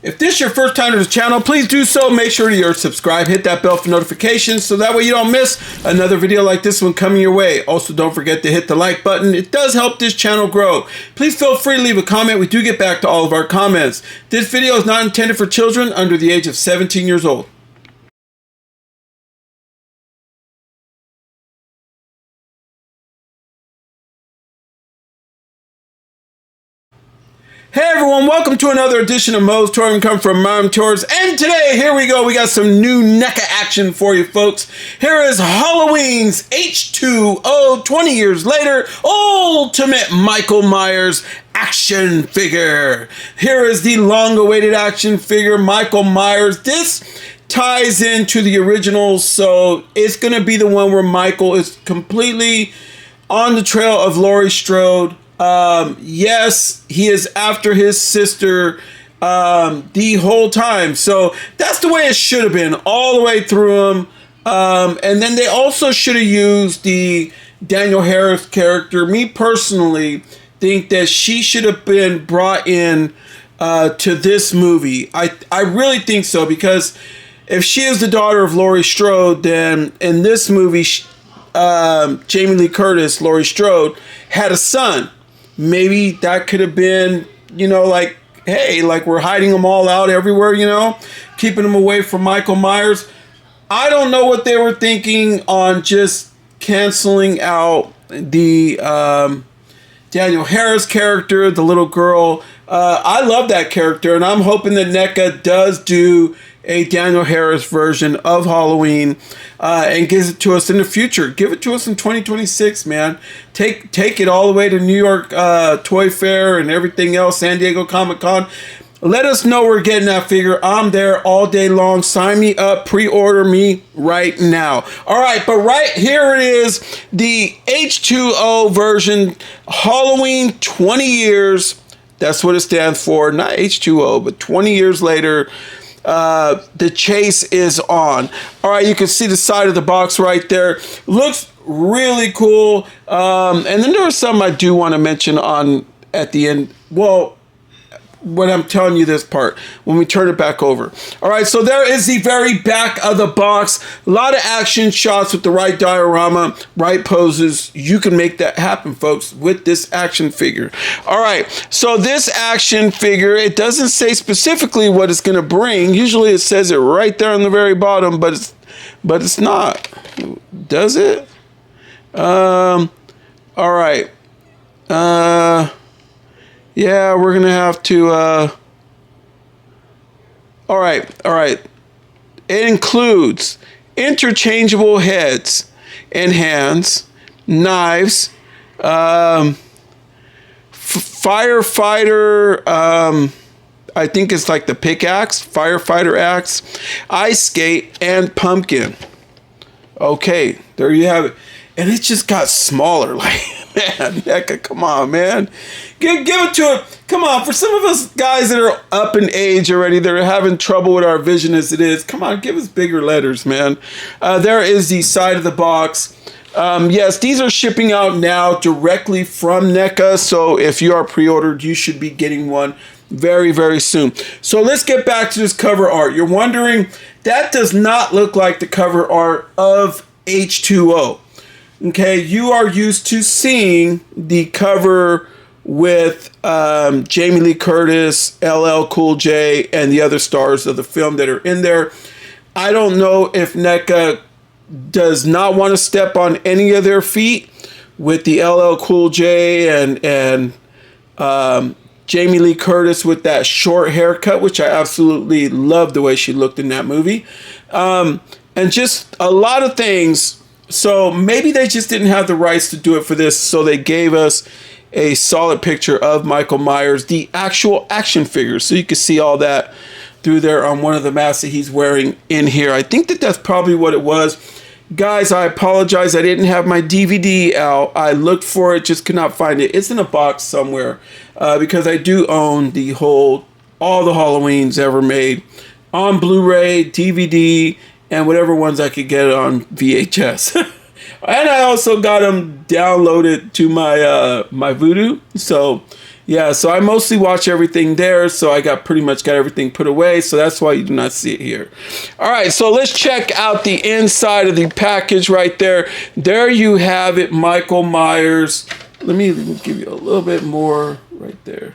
If this is your first time to the channel, please do so. Make sure you're subscribed, hit that bell for notifications so that way you don't miss another video like this one coming your way. Also, don't forget to hit the like button. It does help this channel grow. Please feel free to leave a comment. We do get back to all of our comments. This video is not intended for children under the age of 17 years old. Hey everyone, welcome to another edition of MOE'S Tour and come from Mom Tours. And today, here we go, we got some new NECA action for you folks. Here is Halloween's H20, 20 years later, Ultimate Michael Myers action figure. Here is the long-awaited action figure, Michael Myers. This ties into the originals, so it's going to be the one where Michael is completely on the trail of Laurie Strode. Yes, he is after his sister the whole time. So that's the way it should have been all the way through him. And then they also should have used the Danielle Harris character. Me personally think that she should have been brought in to this movie. I really think so, because if she is the daughter of Laurie Strode, then in this movie, Jamie Lee Curtis, Laurie Strode, had a son. Maybe that could have been, you know, like, hey, like we're hiding them all out everywhere, you know, keeping them away from Michael Myers. I don't know what they were thinking on just canceling out the Danielle Harris character, the little girl. I love that character, and I'm hoping that NECA does do a Danielle Harris version of Halloween and gives it to us in the future. Give it to us in 2026, man. Take it all the way to New York Toy Fair and everything else, San Diego Comic-Con. Let us know we're getting that figure. I'm there all day long. Sign me up. Pre-order me right now. All right, but right here it is, the H20 version, Halloween 20 years. That's what it stands for. Not H20, but 20 years later. The chase is on. All right, you can see the side of the box right there. Looks really cool. And then there was some I do want to mention on at the end. Well, when I'm telling you this part, when we turn it back over. All right, so there is the very back of the box. A lot of action shots with the right diorama, right poses. You can make that happen, folks, with this action figure. All right, so this action figure, it doesn't say specifically what it's going to bring. Usually it says it right there on the very bottom, but it's not. Does it? All right. Yeah, we're going to have to, all right. It includes interchangeable heads and hands, knives, firefighter, I think it's like the pickaxe, firefighter axe, ice skate, and pumpkin. Okay, there you have it. And it just got smaller, like, man, NECA, come on, man. Give it to it. Come on, for some of us guys that are up in age already, that are having trouble with our vision as it is, come on, give us bigger letters, man. There is the side of the box. Yes, these are shipping out now directly from NECA, so if you are pre-ordered, you should be getting one very, very soon. So let's get back to this cover art. You're wondering, that does not look like the cover art of H20. Okay, you are used to seeing the cover with Jamie Lee Curtis, LL Cool J, and the other stars of the film that are in there. I don't know if NECA does not want to step on any of their feet with the LL Cool J and Jamie Lee Curtis with that short haircut, which I absolutely love the way she looked in that movie. And just a lot of things. So maybe they just didn't have the rights to do it for this, so they gave us a solid picture of Michael Myers, the actual action figure. So you can see all that through there on one of the masks that he's wearing in here. I think that that's probably what it was. Guys, I apologize. I didn't have my DVD out. I looked for it, just could not find it. It's in a box somewhere because I do own all the Halloweens ever made on Blu-ray, DVD, and whatever ones I could get on VHS. And I also got them downloaded to my my Vudu. So Yeah, so I mostly watch everything there, so I pretty much got everything put away, so that's why you do not see it here. All right, so let's check out the inside of the package right there. There you have it, Michael Myers. Let me give you a little bit more right there.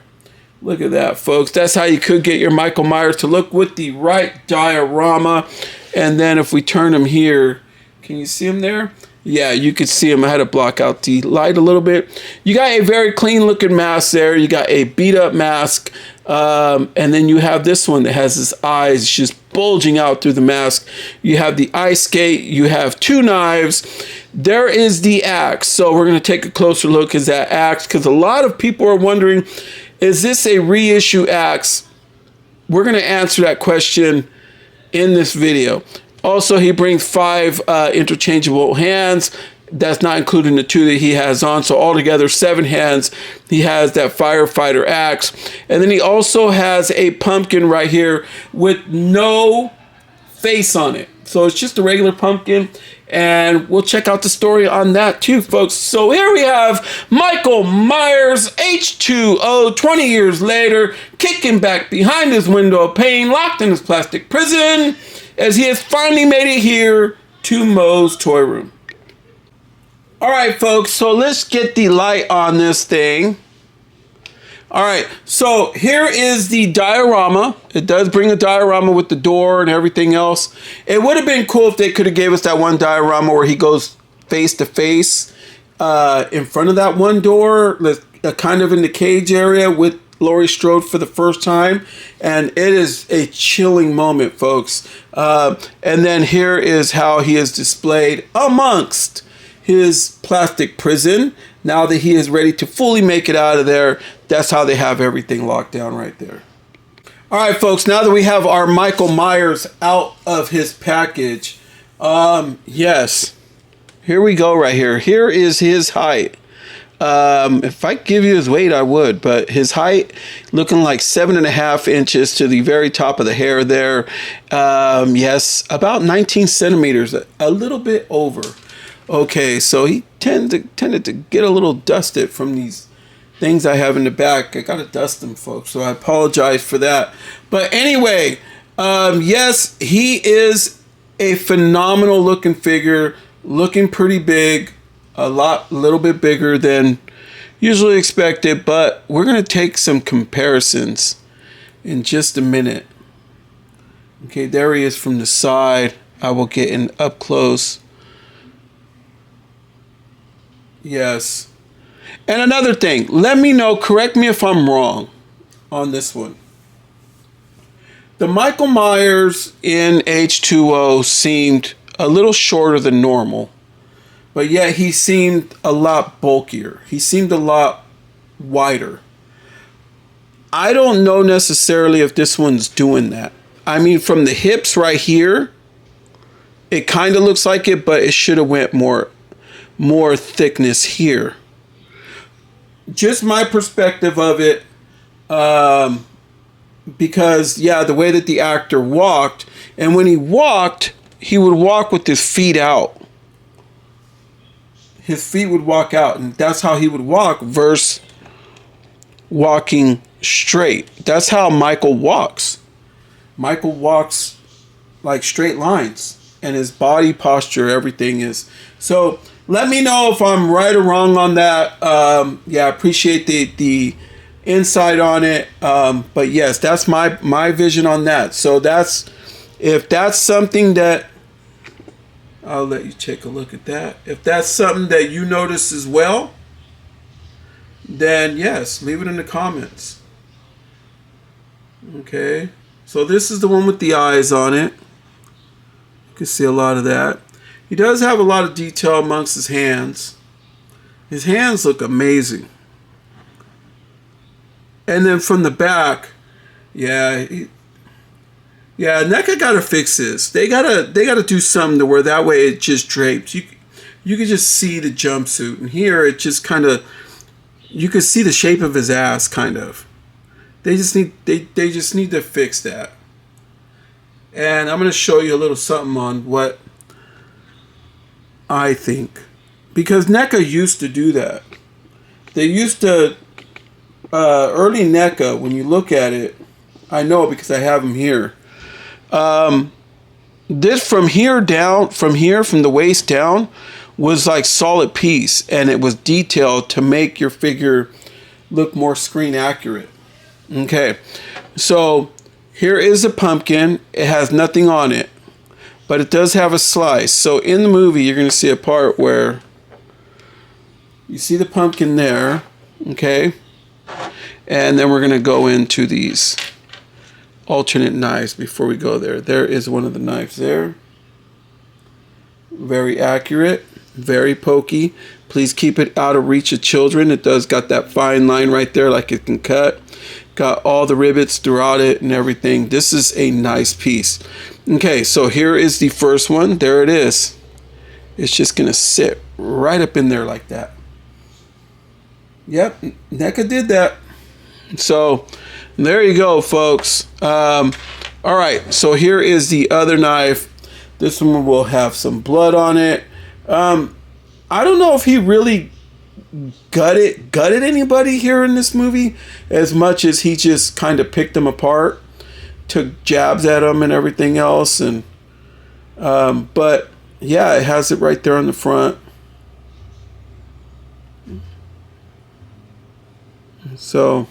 Look at that, folks. That's how you could get your Michael Myers to look with the right diorama. And then if we turn him here, can you see him there? Yeah, you could see him. I had to block out the light a little bit. You got a very clean looking mask there. You got a beat up mask. And then you have this one that has his eyes just bulging out through the mask. You have the ice skate. You have two knives. There is the axe. So we're going to take a closer look at that axe because a lot of people are wondering, is this a reissue axe? We're going to answer that question in this video. Also, he brings 5 interchangeable hands. That's not including the 2 that he has on. So altogether, 7 hands. He has that firefighter axe. And then he also has a pumpkin right here with no face on it. So it's just a regular pumpkin. And we'll check out the story on that too, folks. So here we have Michael Myers, H20, 20 years later, kicking back behind his window of pain, locked in his plastic prison, as he has finally made it here to MOE'S Toy Room. All right, folks, so let's get the light on this thing. All right, so here is the diorama. It does bring a diorama with the door and everything else. It would have been cool if they could have gave us that one diorama where he goes face to face in front of that one door, kind of in the cage area with Laurie Strode for the first time, and it is a chilling moment, folks. And then here is how he is displayed amongst his plastic prison. Now that he is ready to fully make it out of there, that's how they have everything locked down right there. All right, folks, now that we have our Michael Myers out of his package, yes, here we go right here. Here is his height. If I give you his weight, I would, but his height looking like 7.5 inches to the very top of the hair there. Yes, about 19 centimeters, a little bit over. Okay, so he tended to get a little dusted from these things I have in the back. I gotta dust them, folks, so I apologize for that. But anyway, yes, he is a phenomenal looking figure, looking pretty big. A little bit bigger than usually expected, but we're going to take some comparisons in just a minute. Okay, there he is from the side. I will get in up close. Yes. And another thing, let me know, correct me if I'm wrong on this one. The Michael Myers in H20 seemed a little shorter than normal. But yet he seemed a lot bulkier. He seemed a lot wider. I don't know necessarily if this one's doing that. I mean, from the hips right here, it kind of looks like it, but it should have went more thickness here. Just my perspective of it, because, yeah, the way that the actor walked, and when he walked, he would walk with his feet out. His feet would walk out, and that's how he would walk versus walking straight. That's how Michael walks. Michael walks like straight lines, and his body posture, everything is. So let me know if I'm right or wrong on that. Yeah, I appreciate the insight on it. But yes, that's my vision on that. So if that's something that, I'll let you take a look at that. If that's something that you notice as well, then yes, leave it in the comments. Okay, so this is the one with the eyes on it. You can see a lot of that. He does have a lot of detail amongst his hands. His hands look amazing. And then from the back, yeah, yeah, NECA gotta fix this. They gotta do something to where that way it just drapes. You can just see the jumpsuit, and here it just kind of, you can see the shape of his ass kind of. They just need to fix that. And I'm gonna show you a little something on what I think, because NECA used to do that. They used to early NECA, when you look at it, I know because I have them here. This from here down, from the waist down, was like solid piece, and it was detailed to make your figure look more screen accurate. Okay, so here is a pumpkin. It has nothing on it, but it does have a slice. So in the movie, you're going to see a part where you see the pumpkin there, okay? And then we're going to go into these alternate knives before we go there. There is one of the knives there. Very accurate, very pokey. Please keep it out of reach of children. It does got that fine line right there, like it can cut. Got all the rivets throughout it and everything. This is a nice piece. Okay, so here is the first one. There it is. It's just going to sit right up in there like that. Yep, NECA did that. So there you go, folks. All right, so here is the other knife. This one will have some blood on it. I don't know if he really gutted anybody here in this movie as much as he just kind of picked them apart, took jabs at them and everything else. And but yeah, it has it right there on the front. So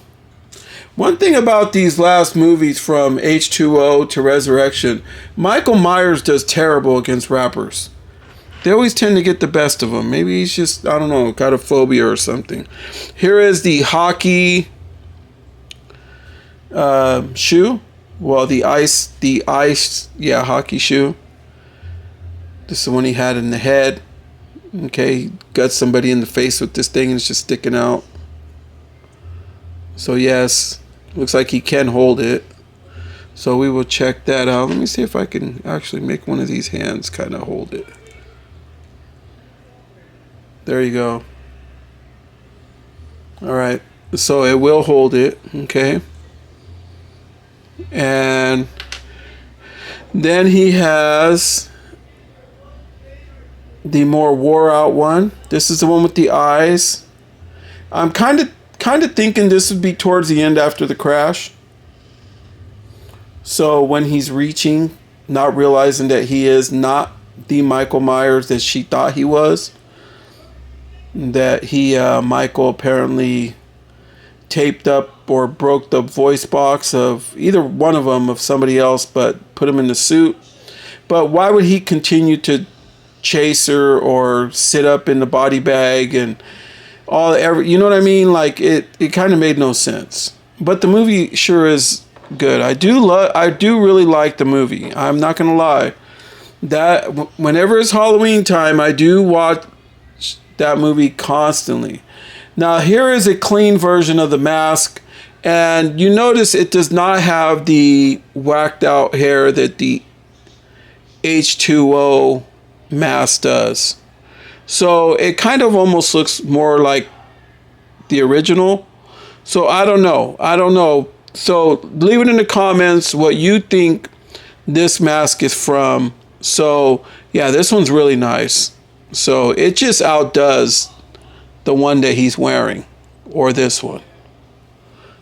one thing about these last movies, from H20 to Resurrection, Michael Myers does terrible against rappers. They always tend to get the best of them. Maybe he's just, I don't know, got a phobia or something. Here is the hockey shoe. Well, the ice, yeah, hockey shoe. This is the one he had in the head. Okay, he got somebody in the face with this thing and it's just sticking out. So yes, looks like he can hold it. So we will check that out. Let me see if I can actually make one of these hands kind of hold it. There you go. All right, so it will hold it, okay. And then he has the more wore out one. This is the one with the eyes. I'm kind of thinking this would be towards the end after the crash. So when he's reaching, not realizing that he is not the Michael Myers that she thought he was. That Michael apparently taped up or broke the voice box of either one of them, of somebody else, but put him in the suit. But why would he continue to chase her or sit up in the body bag and you know what I mean? Like it kind of made no sense. But the movie sure is good. I do really like the movie. I'm not gonna lie. That whenever it's Halloween time, I do watch that movie constantly. Now here is a clean version of the mask, and you notice it does not have the whacked out hair that the H20 mask does. So it kind of almost looks more like the original. So I don't know. So leave it in the comments what you think this mask is from. So yeah, this one's really nice. So it just outdoes the one that he's wearing, or this one.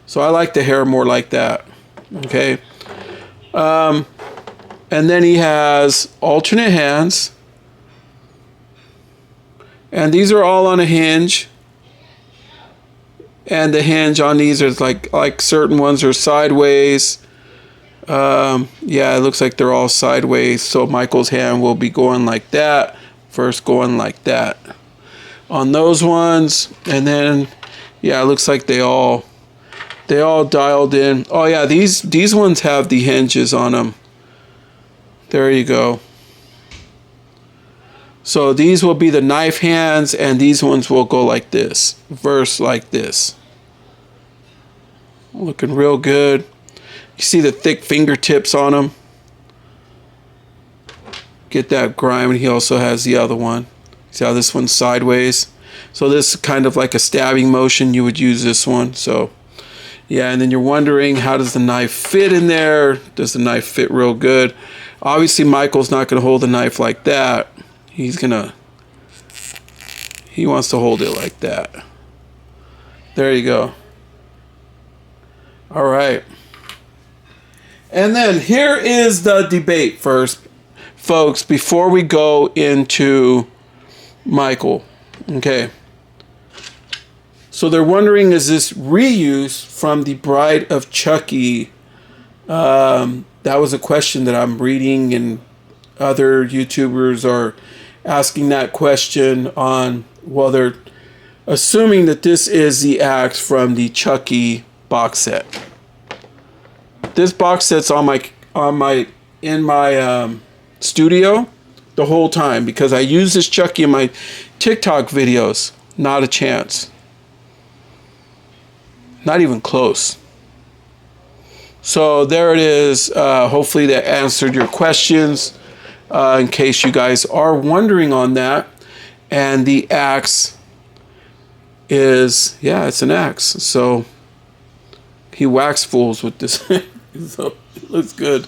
So I like the hair more like that. Okay. And then he has alternate hands. And these are all on a hinge. And the hinge on these is like certain ones are sideways. Yeah, it looks like they're all sideways. So Michael's hand will be going like that. First going like that on those ones, and then yeah, it looks like they all dialed in. Oh yeah, these ones have the hinges on them. There you go. So these will be the knife hands, and these ones will go like this, verse like this. Looking real good. You see the thick fingertips on them. Get that grime, and he also has the other one. See how this one's sideways? So this is kind of like a stabbing motion. You would use this one. So yeah, and then you're wondering, how does the knife fit in there? Does the knife fit real good? Obviously Michael's not going to hold the knife like that. He wants to hold it like that. There you go. All right. And then here is the debate first, folks, before we go into Michael. Okay. So they're wondering, is this reuse from the Bride of Chucky? That was a question that I'm reading, and other YouTubers are asking that question on, well, they're assuming that this is the axe from the Chucky box set. This box set's in my studio the whole time because I use this Chucky in my TikTok videos. Not a chance. Not even close. So there it is. Hopefully that answered your questions. In case you guys are wondering on that. And the axe is, yeah, it's an axe. So he wax fools with this. So it looks good.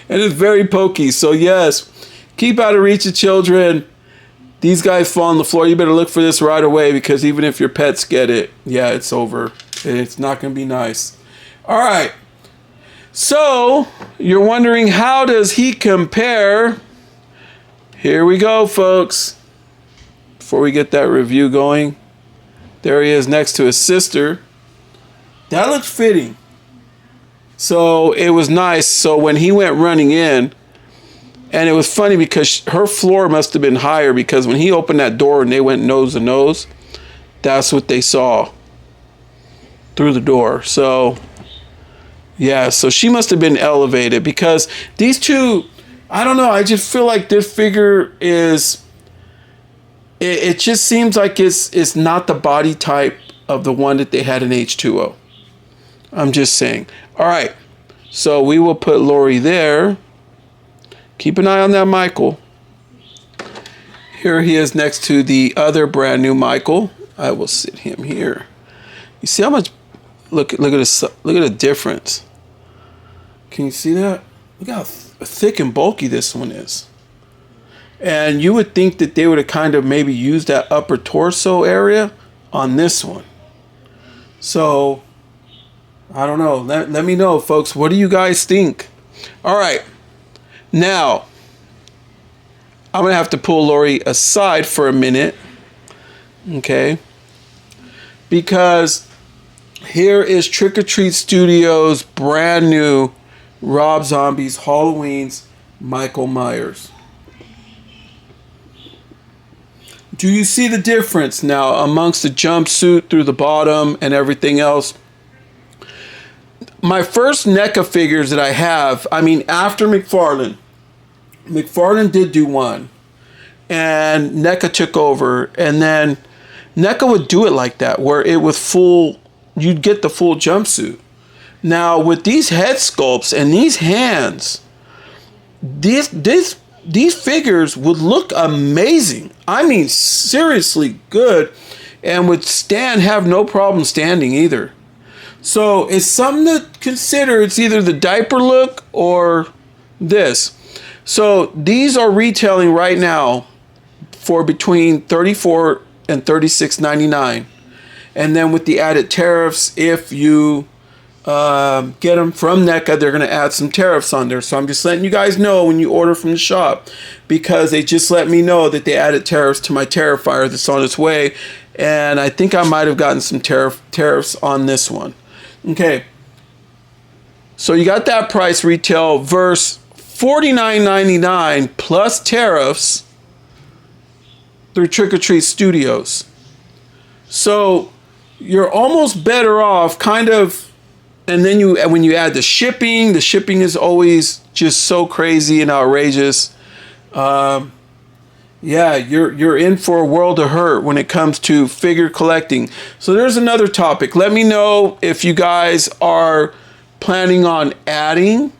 And it's very pokey. So yes, keep out of reach of children. These guys fall on the floor. You better look for this right away, because even if your pets get it, yeah, it's over. It's not going to be nice. All right. So you're wondering, how does he compare? Here we go, folks. Before we get that review going, there he is next to his sister. That looks fitting. So it was nice. So when he went running in, and it was funny because her floor must have been higher, because when he opened that door and they went nose to nose, that's what they saw through the door. So yeah, so she must have been elevated, because these two, I don't know, I just feel like this figure is, it just seems like it's not the body type of the one that they had in H20. I'm just saying. All right, so we will put Lori there. Keep an eye on that Michael. Here he is next to the other brand new Michael. I will sit him here. You see how much? Look at this. Look at the difference. Can you see that? Look how thick and bulky this one is. And you would think that they would have kind of maybe used that upper torso area on this one. So I don't know. Let me know, folks. What do you guys think? All right. Now, I'm going to have to pull Lori aside for a minute. Okay. Because here is Trick or Treat Studios' brand new Rob Zombie's Halloween's Michael Myers. Do you see the difference now amongst the jumpsuit through the bottom and everything else? My first NECA figures that I have, I mean, after McFarlane did do one, and NECA took over, and then NECA would do it like that, where it was full, you'd get the full jumpsuit. Now, with these head sculpts and these hands, these figures would look amazing. I mean, seriously good, and would have no problem standing either. So it's something to consider. It's either the diaper look or this. So these are retailing right now for between $34 and $36.99. And then with the added tariffs, if you get them from NECA, they're going to add some tariffs on there. So I'm just letting you guys know when you order from the shop, because they just let me know that they added tariffs to my Terrifier that's on its way. And I think I might have gotten some tariffs on this one. Okay. So you got that price retail versus $49.99 plus tariffs through Trick or Treat Studios. So you're almost better off kind of. And then when you add the shipping is always just so crazy and outrageous. Yeah, you're in for a world of hurt when it comes to figure collecting. So there's another topic. Let me know if you guys are planning on adding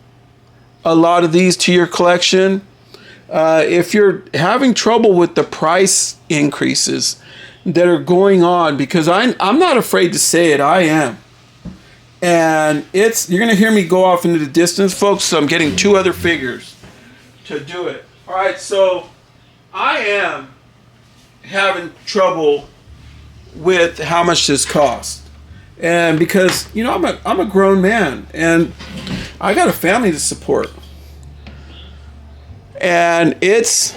a lot of these to your collection. If you're having trouble with the price increases that are going on, because I'm not afraid to say it, I am. And you're going to hear me go off into the distance, folks, so I'm getting two other figures to do it. All right, so I am having trouble with how much this costs. And because, you know, I'm a grown man and I got a family to support. And it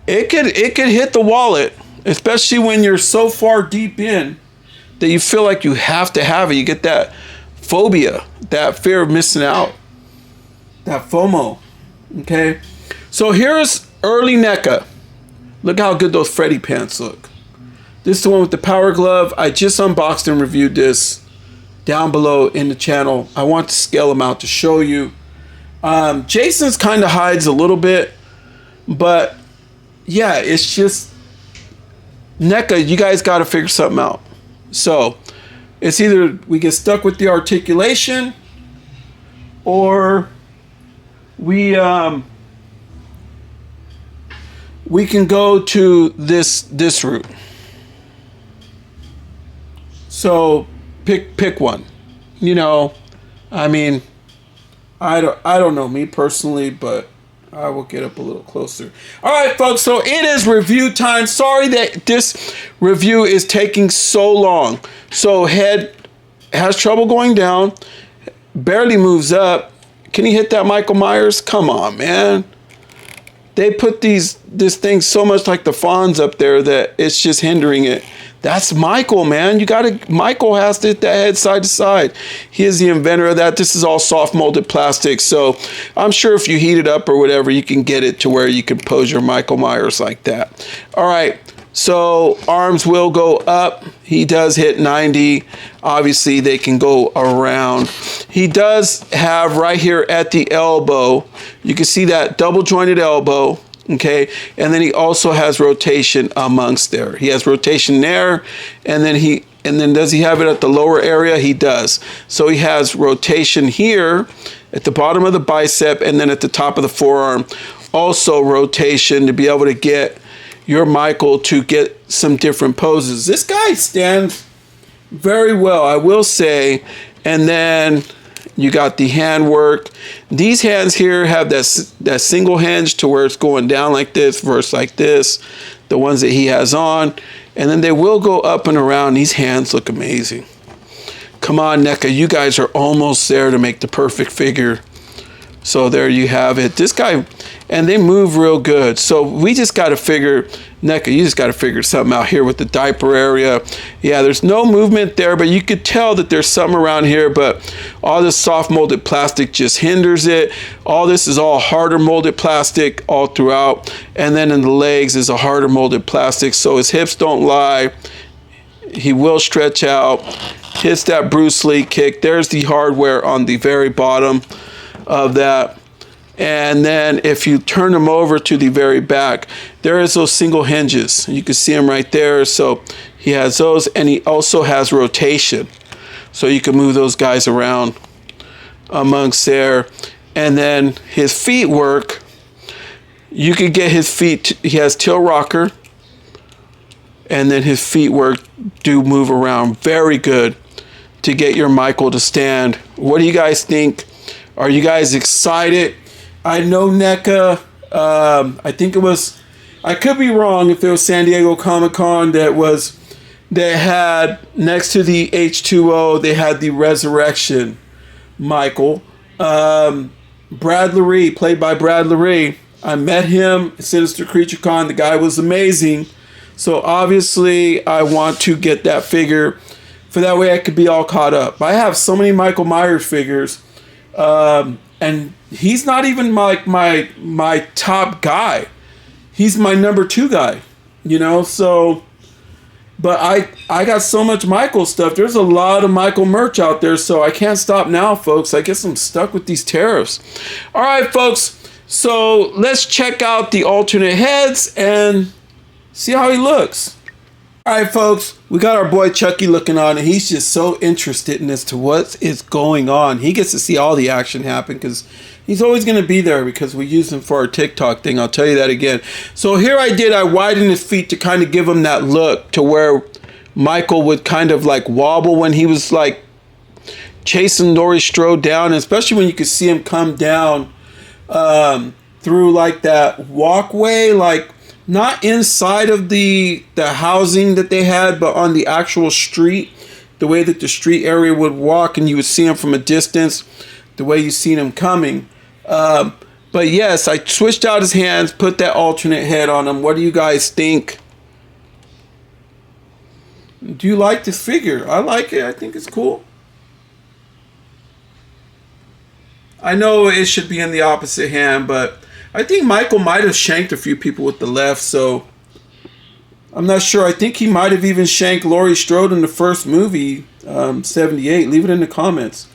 could hit the wallet, especially when you're so far deep in that you feel like you have to have it. You get that phobia, that fear of missing out, that FOMO. Okay, so here's early NECA. Look how good those Freddy pants look. This is the one with the power glove. I just unboxed and reviewed this down below in the channel. I want to scale them out to show you. Jason's kind of hides a little bit, but yeah, it's just NECA. You guys got to figure something out. So it's either we get stuck with the articulation, or we can go to this route. So pick one. You know, I mean, I don't know me personally, but I will get up a little closer. All right, folks, so it is review time. Sorry that this review is taking so long. So head has trouble going down, barely moves up. Can he hit that Michael Myers? Come on, man. They put this thing so much like the Fonz up there that it's just hindering it. That's Michael, man. Michael has to hit that head side to side. He is the inventor of that. This is all soft molded plastic. So I'm sure if you heat it up or whatever, you can get it to where you can pose your Michael Myers like that. All right. So arms will go up. He does hit 90. Obviously, they can go around. He does have right here at the elbow, you can see that double jointed elbow. Okay, and then he also has rotation amongst there. He has rotation there, and then does he have it at the lower area? He does. So he has rotation here at the bottom of the bicep, and then at the top of the forearm. Also rotation to be able to get your Michael to get some different poses. This guy stands very well, I will say. And then you got the hand work. These hands here have that single hinge to where it's going down like this versus like this, the ones that he has on. And then they will go up and around. These hands look amazing. Come on, NECA, you guys are almost there to make the perfect figure. So there you have it. This guy, and they move real good. So we just got to figure, NECA, you just got to figure something out here with the diaper area. Yeah, there's no movement there, but you could tell that there's something around here, but all this soft molded plastic just hinders it. All this is all harder molded plastic all throughout. And then in the legs is a harder molded plastic. So his hips don't lie. He will stretch out. Hits that Bruce Lee kick. There's the hardware on the very bottom of that. And then if you turn them over to the very back, there is those single hinges. You can see them right there. So he has those, and he also has rotation. So you can move those guys around amongst there. And then his feet work. You could get his feet, he has tail rocker. And then his feet work do move around very good to get your Michael to stand. What do you guys think? Are you guys excited? I know NECA, I think it was, I could be wrong if it was San Diego Comic-Con that had next to the H20, they had the Resurrection Michael. Brad Laree, played by Brad Laree. I met him at Sinister Creature Con. The guy was amazing. So obviously I want to get that figure for that way I could be all caught up. I have so many Michael Myers figures. And he's not even my top guy. He's my number 2 guy, you know. So, but I got so much Michael stuff. There's a lot of Michael merch out there, so I can't stop now, folks. I guess I'm stuck with these tariffs. All right, folks. So let's check out the alternate heads and see how he looks. All right, folks, we got our boy Chucky looking on, and he's just so interested in as to what is going on. He gets to see all the action happen because he's always going to be there because we use him for our TikTok thing. I'll tell you that again. So here I widened his feet to kind of give him that look to where Michael would kind of like wobble when he was like chasing Laurie Strode down, and especially when you could see him come down through like that walkway, like not inside of the housing that they had, but on the actual street. the way that the street area would walk and you would see him from a distance, the way you seen him coming. But yes, I switched out his hands, put that alternate head on him. What do you guys think? Do you like this figure? I like it. I think it's cool. I know it should be in the opposite hand, but I think Michael might have shanked a few people with the left, so I'm not sure. I think he might have even shanked Laurie Strode in the first movie, 78. Leave it in the comments.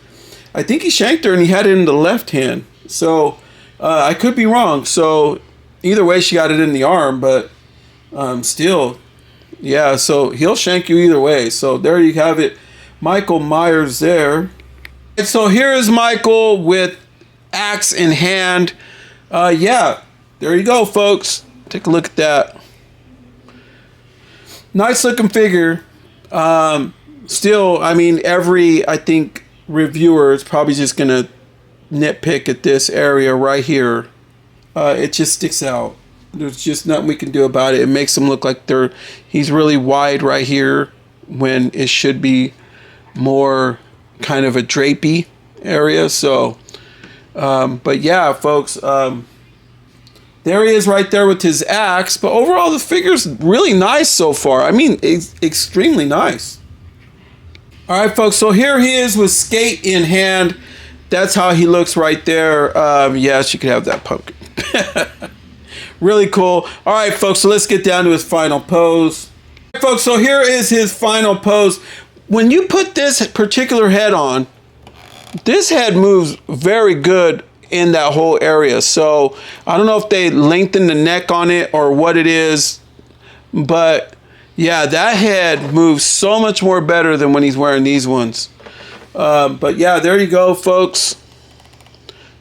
I think he shanked her and he had it in the left hand. So I could be wrong. So either way, she got it in the arm, but still, yeah, so he'll shank you either way. So there you have it. Michael Myers there. And so here is Michael with axe in hand. Yeah, there you go, folks. Take a look at that. Nice looking figure. Still, I mean, I think reviewer is probably just going to nitpick at this area right here. It just sticks out. There's just nothing we can do about it. It makes him look like he's really wide right here when it should be more kind of a drapey area. So, but yeah, folks, there he is right there with his axe. But overall, the figure's really nice so far. I mean, it's extremely nice. All right, folks, so here he is with skate in hand. That's how he looks right there. Yes, you could have that pumpkin. Really cool. All right, folks, so let's get down to his final pose. All right, folks, so here is his final pose. When you put this particular head on, this head moves very good in that whole area. So I don't know if they lengthened the neck on it or what it is, but yeah, that head moves so much more better than when he's wearing these ones. But yeah, there you go, folks.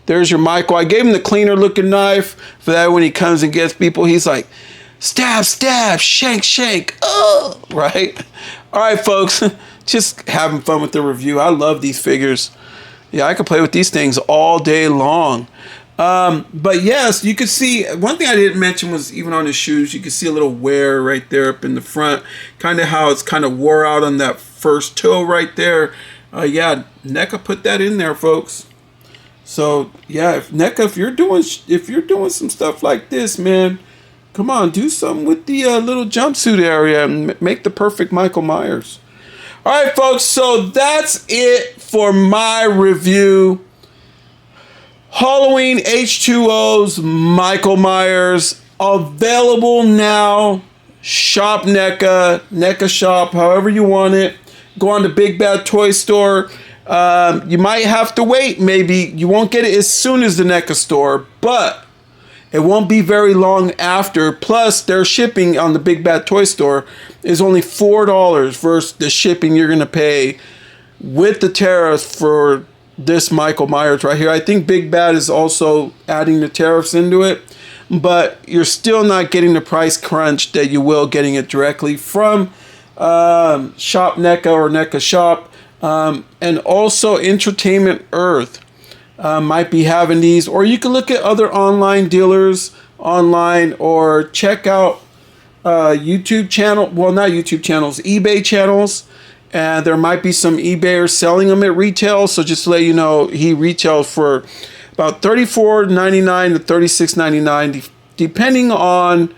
There's your Michael. I gave him the cleaner looking knife for that when he comes and gets people, he's like, stab, stab, shank, shank. Oh, right? All right, folks, just having fun with the review. I love these figures. Yeah, I could play with these things all day long. But yes, you could see, one thing I didn't mention was even on his shoes, you can see a little wear right there up in the front. Kind of how it's kind of wore out on that first toe right there. Yeah, NECA put that in there, folks. So yeah, NECA, if you're doing some stuff like this, man, come on, do something with the little jumpsuit area and make the perfect Michael Myers. All right, folks, so that's it for my review. Halloween H20's Michael Myers, available now. Shop NECA, NECA Shop, however you want it. Go on to Big Bad Toy Store. You might have to wait. Maybe you won't get it as soon as the NECA store, but it won't be very long after. Plus, their shipping on the Big Bad Toy Store is only $4 versus the shipping you're going to pay with the tariffs for this Michael Myers right here. I think Big Bad is also adding the tariffs into it, but you're still not getting the price crunch that you will getting it directly from Shop NECA or NECA Shop. And also Entertainment Earth might be having these, or you can look at other online dealers online, or check out YouTube channel, well, not YouTube channels, eBay channels, and there might be some eBayers selling them at retail. So just to let you know, he retails for about $34.99 to $36.99 depending on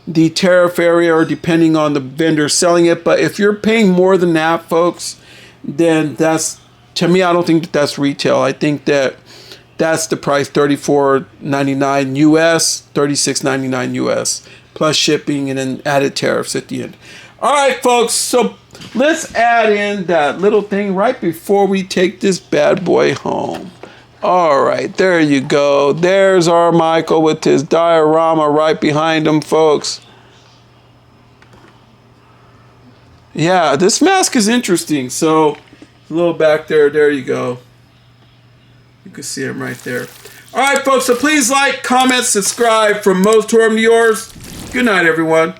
the tariff area or depending on the vendor selling it. But if you're paying more than that, folks, then that's, to me, I don't think that's retail. I think that's the price, $34.99 US, $36.99 US, plus shipping and then added tariffs at the end. All right, folks, so let's add in that little thing right before we take this bad boy home. All right, there you go. There's our Michael with his diorama right behind him, folks. Yeah, this mask is interesting. So a little back there, there you go. You can see him right there. All right, folks, so please like, comment, subscribe. From Moe's to yours. Good night, everyone.